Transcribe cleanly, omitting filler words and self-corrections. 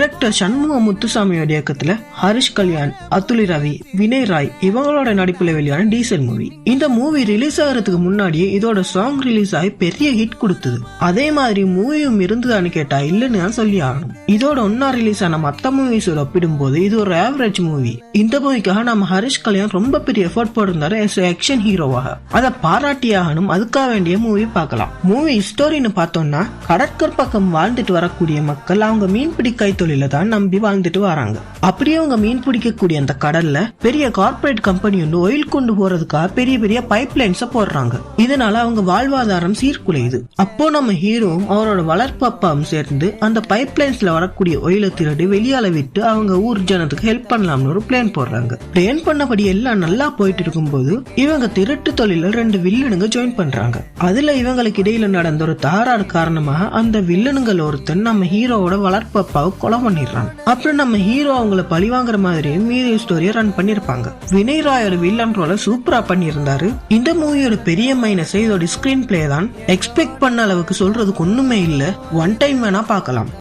Director Shanmuga முத்துசாமியோட இயக்கத்துல ஹரிஷ் கல்யாண், அதுலி ரவி, வினய் ராய் இவங்களோட நடிப்புல வெளியான டீசல் மூவி. இந்த மூவி ரிலீஸ் ஆகிறதுக்கு முன்னாடியே இதோட சாங் ரிலீஸ் ஆகி பெரிய ஹிட் கொடுத்தது. அதே மாதிரி மூவியும் இருந்ததான்னு கேட்டா இல்லன்னு தான் சொல்லி ஆகணும். இதோட ஒன்னா ரிலீஸ் ஆன மத்த மூவிஸோட ஒப்பிடும் போது இது ஒரு ஆவரேஜ் மூவி. இந்த மூவிக்காக நம்ம ஹரிஷ் கல்யாண் ரொம்ப பெரிய எஃபர்ட் போட்டிருந்தாரு ஆக்ஷன் ஹீரோவாக. அதை பாராட்டி ஆகணும். அதுக்காக வேண்டிய மூவி பார்க்கலாம். மூவி ஸ்டோரின்னு பார்த்தோம்னா கடற்கர் பக்கம் வாழ்ந்துட்டு வரக்கூடிய மக்கள் அவங்க மீன்பிடி கைத்தொழில தான் நம்பி வாழ்ந்துட்டு வராங்க. அப்படியே அவங்க மீன் பிடிக்கக்கூடிய அந்த கடல்ல பெரிய கார்பரேட் கம்பெனி ஒன்று ஆயில் கொண்டு போறதுக்காக பெரிய பெரிய பைப் லைன்ஸ போடுறாங்க. இதனால அவங்க வாழ்வாதாரம் சீர்குலையுது. அப்போ நம்ம ஹீரோவும் அவரோட வளர்ப்பு அப்பாவும் சேர்ந்து அந்த பைப் லைன்ஸ்ல வரக்கூடிய ஆயிலை திருடி வெளியால விட்டு அவங்க ஊர் ஜனத்துக்கு ஹெல்ப் பண்ணலாம்னு ஒரு பிளான் போடுறாங்க. பிளான் பண்ணபடி எல்லாம் நல்லா போயிட்டு இருக்கும் போது இவங்க திருட்டு தொழில 2 வில்லனுங்க ஜாயின் பண்றாங்க. அதுல இவங்களுக்கு இடையில நடந்த ஒரு தகராறு காரணமாக அந்த வில்லனுங்கள் ஒருத்தன் நம்ம ஹீரோவோட வளர்ப்பு அப்பாவை கொலை பண்ணிடுறாங்க. அப்புறம் நம்ம ஹீரோ அவங்கள பழி வாங்குற மாதிரி மீதி ஸ்டோரியை ரன் பண்ணிருப்பாங்க. வினய் ராயோட வில்லன் ரோல சூப்பரா பண்ணியிருந்தாரு. இந்த மூவியோட பெரிய மைனஸ் இதோட ஸ்கிரீன் பிளே தான். எக்ஸ்பெக்ட் பண்ண அளவுக்கு சொல்றதுக்கு ஒண்ணுமே இல்ல. ஒன் டைம் வேணா பார்க்கலாம்.